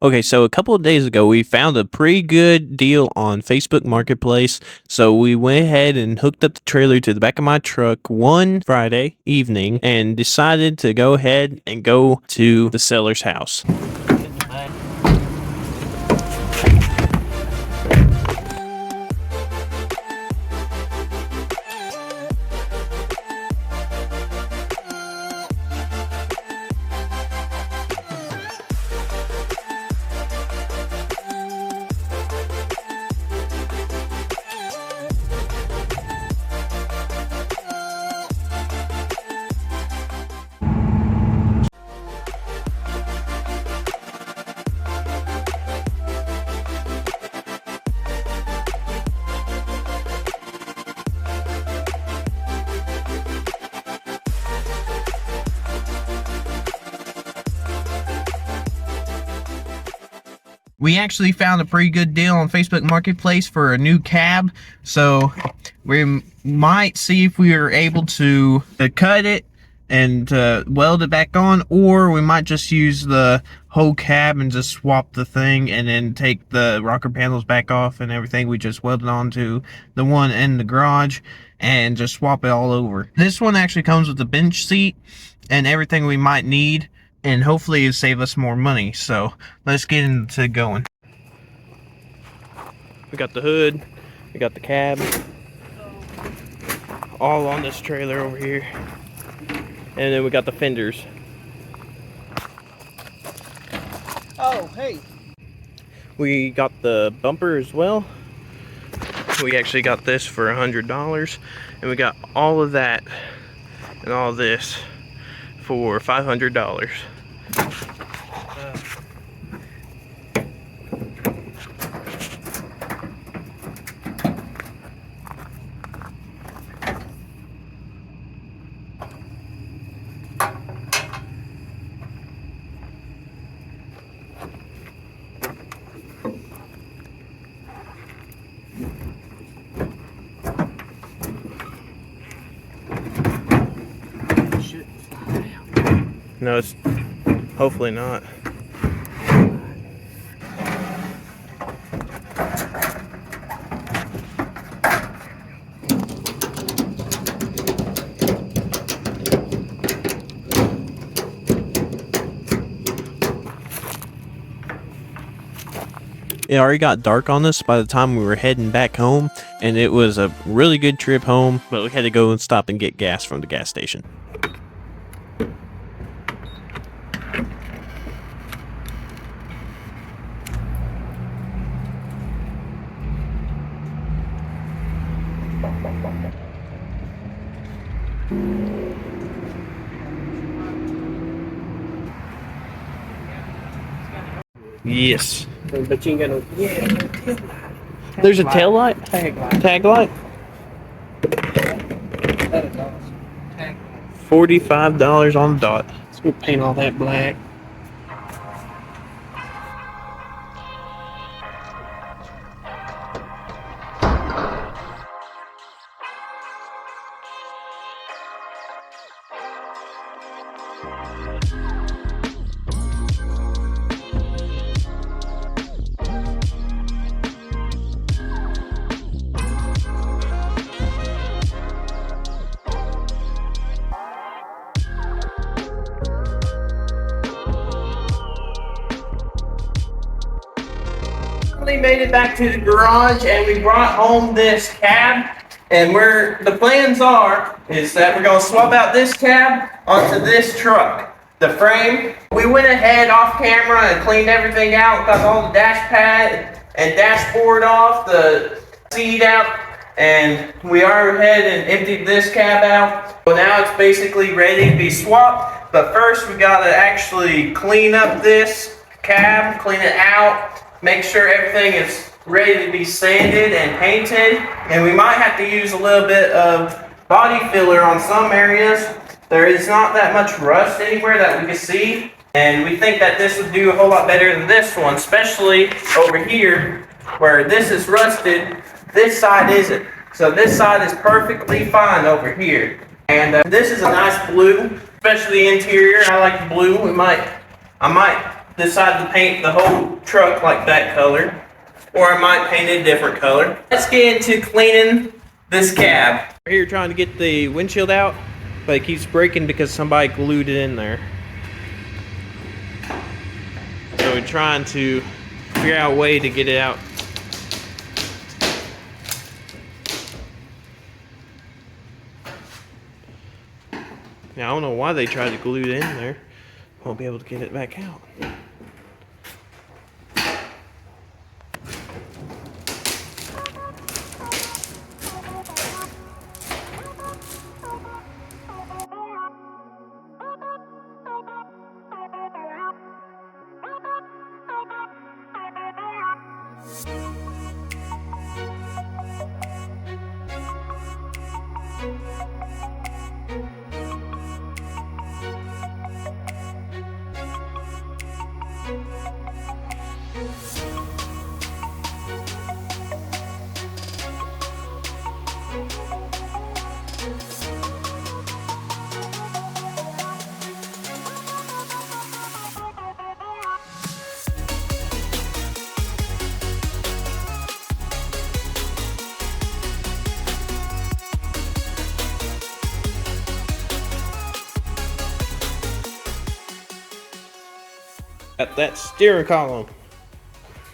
Okay, so a couple of days ago, we found a pretty good deal on Facebook Marketplace. So we went ahead and hooked up the trailer to the back of my truck one Friday evening and decided to go ahead and go to the seller's house. We actually found a pretty good deal on Facebook Marketplace for a new cab, so we might see if we are able to cut it and weld it back on, or we might just use the whole cab and just swap the thing and then take the rocker panels back off and everything we just welded onto the one in the garage and just swap it all over. This one actually comes with a bench seat and everything we might need, and hopefully it'll save us more money. So let's get into going. We got the hood, we got the cab, all on this trailer over here, and then we got the fenders. Oh, hey. We got the bumper as well. We actually got this for $100, and we got all of that and all this for $500. No, it's hopefully not. It already got dark on us by the time we were heading back home, and it was a really good trip home, but we had to go and stop and get gas from the gas station. Yes. But you ain't got no. Yeah, no tail light. There's a tail light? Tag light. Tag light? That is awesome. Tag light. $45 on the dot. Let's go paint all that black. Made it back to the garage, and we brought home this cab, and the plans is that we're going to swap out this cab onto this truck. The frame, we went ahead off camera and cleaned everything out, got all the dash pad and dashboard off, the seat out, and we are ahead and emptied this cab out. So now it's basically ready to be swapped, but first we got to actually clean up this cab, clean it out, make sure everything is ready to be sanded and painted, and we might have to use a little bit of body filler on some areas. There is not that much rust anywhere that we can see, and we think that this would do a whole lot better than this one, especially over here where this is rusted, this side isn't. So this side is perfectly fine over here. And this is a nice blue, especially the interior. I like the blue. I might decide to paint the whole truck like that color, or I might paint it a different color. Let's get into cleaning this cab. We're here trying to get the windshield out, but it keeps breaking because somebody glued it in there. So we're trying to figure out a way to get it out. Now I don't know why they tried to glue it in there. Won't be able to get it back out. Got that steering column.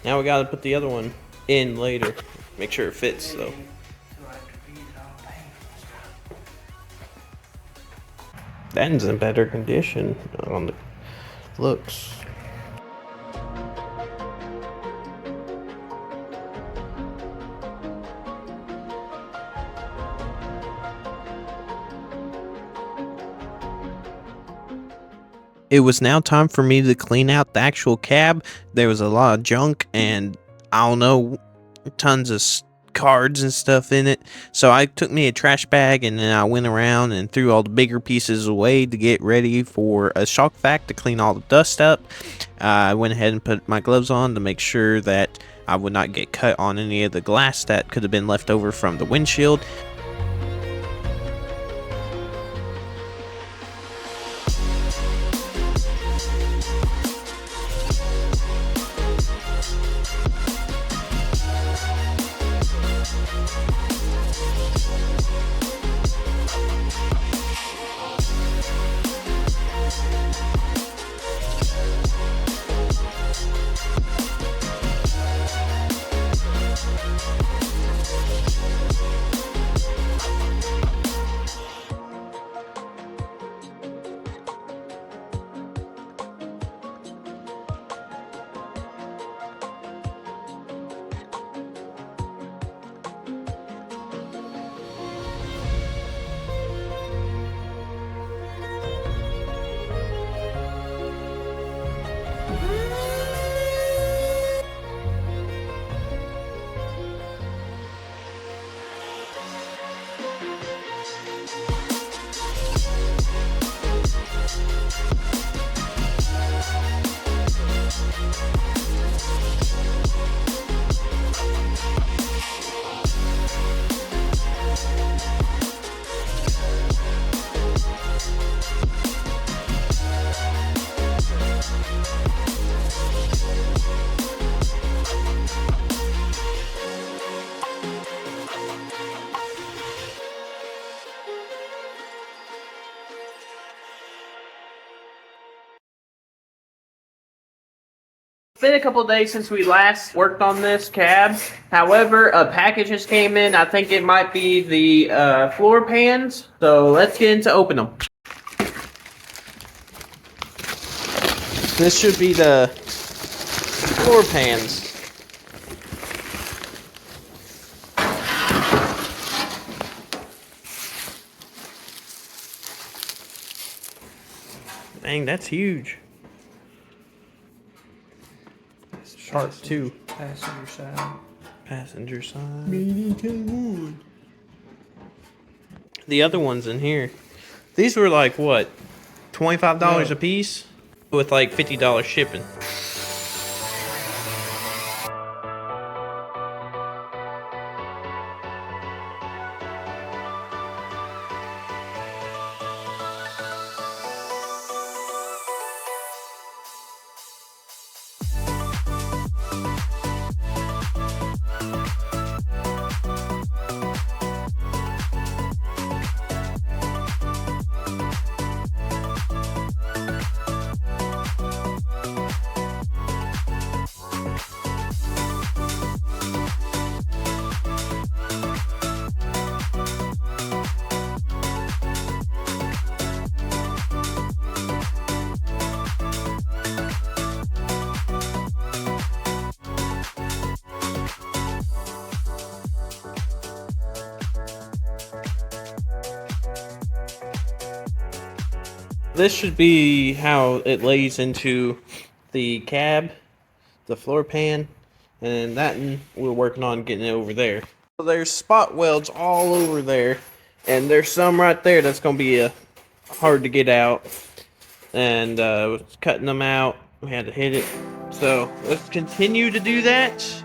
Now we gotta put the other one in later. Make sure it fits though. That one's in better condition on the looks. It was now time for me to clean out the actual cab. There was a lot of junk and I don't know, tons of cards and stuff in it. So I took me a trash bag and then I went around and threw all the bigger pieces away to get ready for a shock vac to clean all the dust up. I went ahead and put my gloves on to make sure that I would not get cut on any of the glass that could have been left over from the windshield. It's been a couple of days since we last worked on this cab. However, a package just came in. I think it might be the floor pans. So let's get into open them. This should be the floor pans. Dang, that's huge. Part 2. Passenger side. Passenger side. The other ones in here. These were like what? $25 a piece? With like $50 shipping. this should be how it lays into the cab, the floor pan, and that one we're working on getting it over there. So there's spot welds all over there, and there's some right there that's going to be hard to get out. And cutting them out, we had to hit it. So let's continue to do that.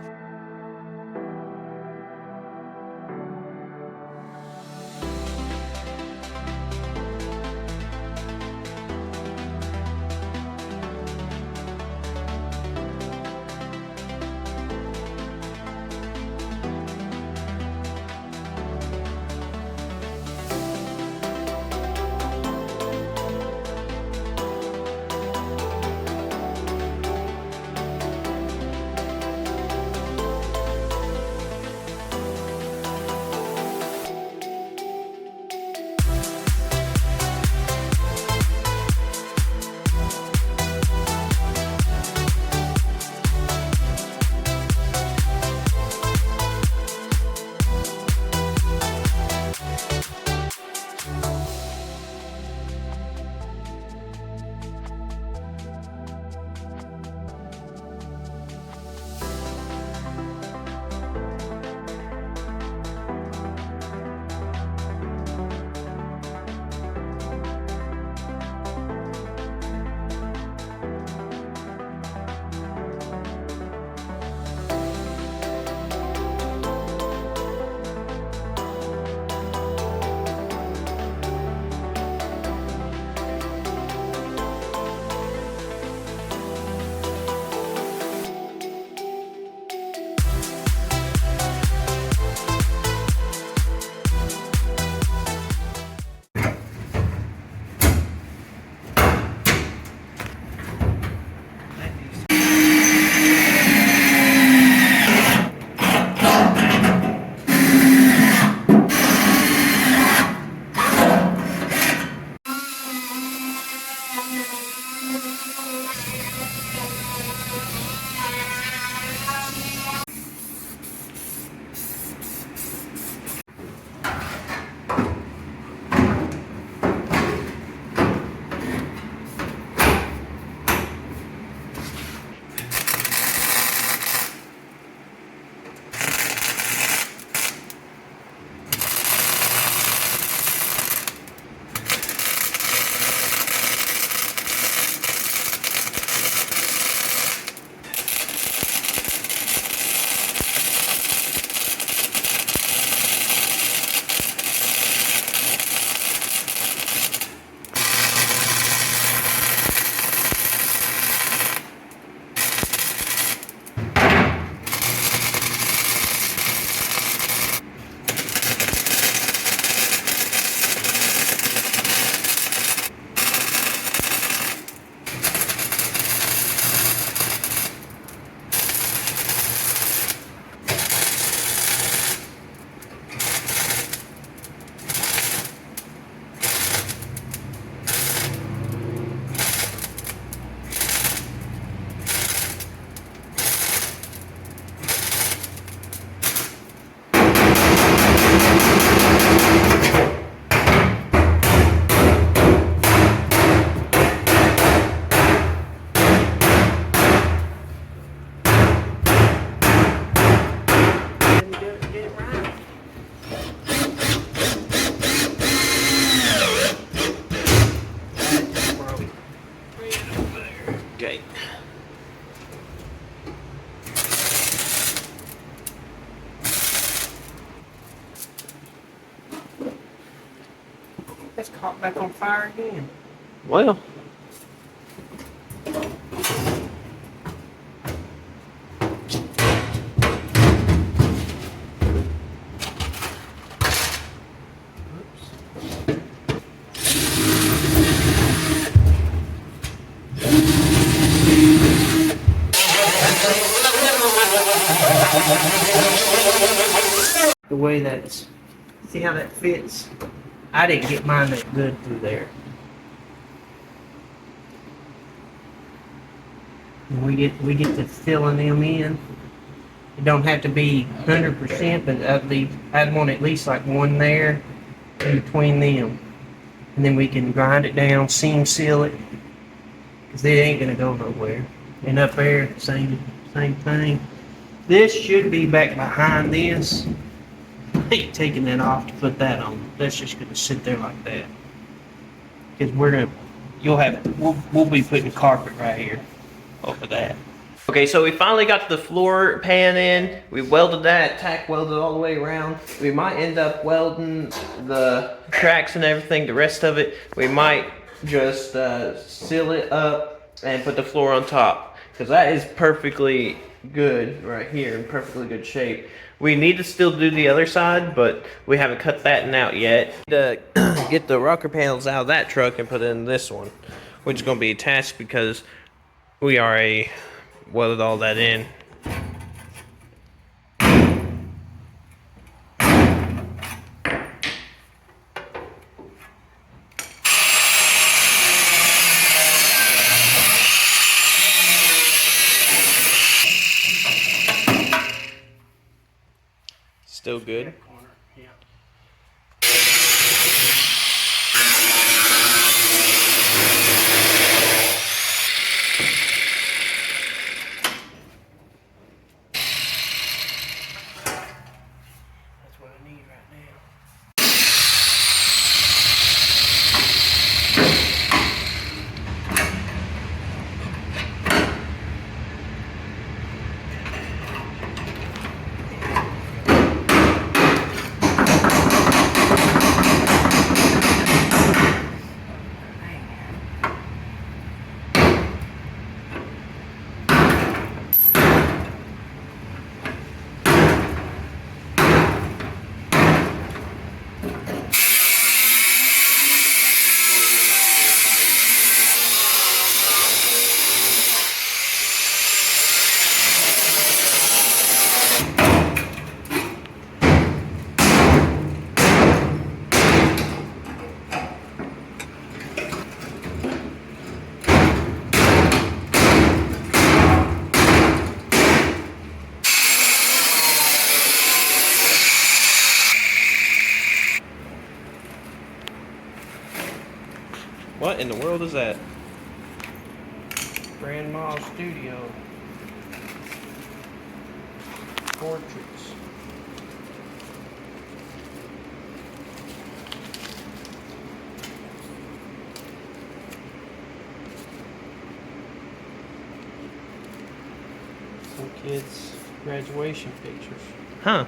Okay. It's caught back on fire again. Well. The way that's, see how that fits? I didn't get mine that good through there. And we get to filling them in. It don't have to be 100%, but I'd want at least like one there in between them. and then we can grind it down, seam seal it, because it ain't gonna go nowhere. And up there, same thing. This should be back behind this. I ain't taking that off to put that on. That's just gonna sit there like that. Because we'll be putting carpet right here over that. Okay, so we finally got the floor pan in. We welded that, tack welded all the way around. We might end up welding the tracks and everything, the rest of it. We might just seal it up and put the floor on top, because that is perfectly good right here, in perfectly good shape. We need to still do the other side, but we haven't cut that out yet. To get the rocker panels out of that truck and put it in this one, which is going to be attached because we already welded all that in. Still good. Yeah. That's what I need right now. What in the world is that? Grandma's Studio. Portraits. Some kids' graduation pictures. Huh.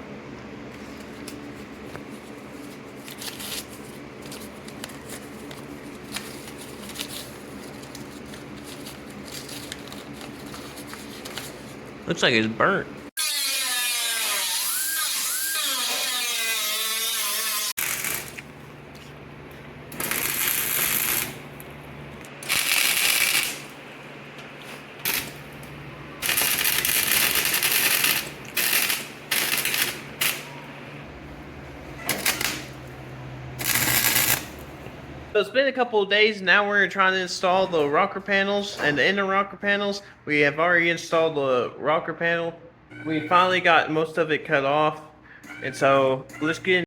Looks like it's burnt. So it's been a couple of days. Now we're trying to install the rocker panels and the inner rocker panels. We have already installed the rocker panel. We finally got most of it cut off. And so let's get in.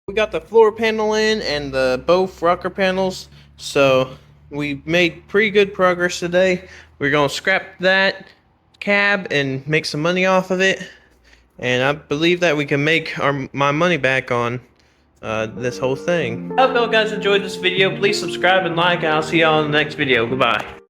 We got the floor panel in and the both rocker panels, so we made pretty good progress today. We're gonna scrap that cab and make some money off of it, and I believe that we can make my money back on this whole thing. I hope you guys enjoyed this video. Please subscribe and like, and I'll see y'all in the next video. Goodbye.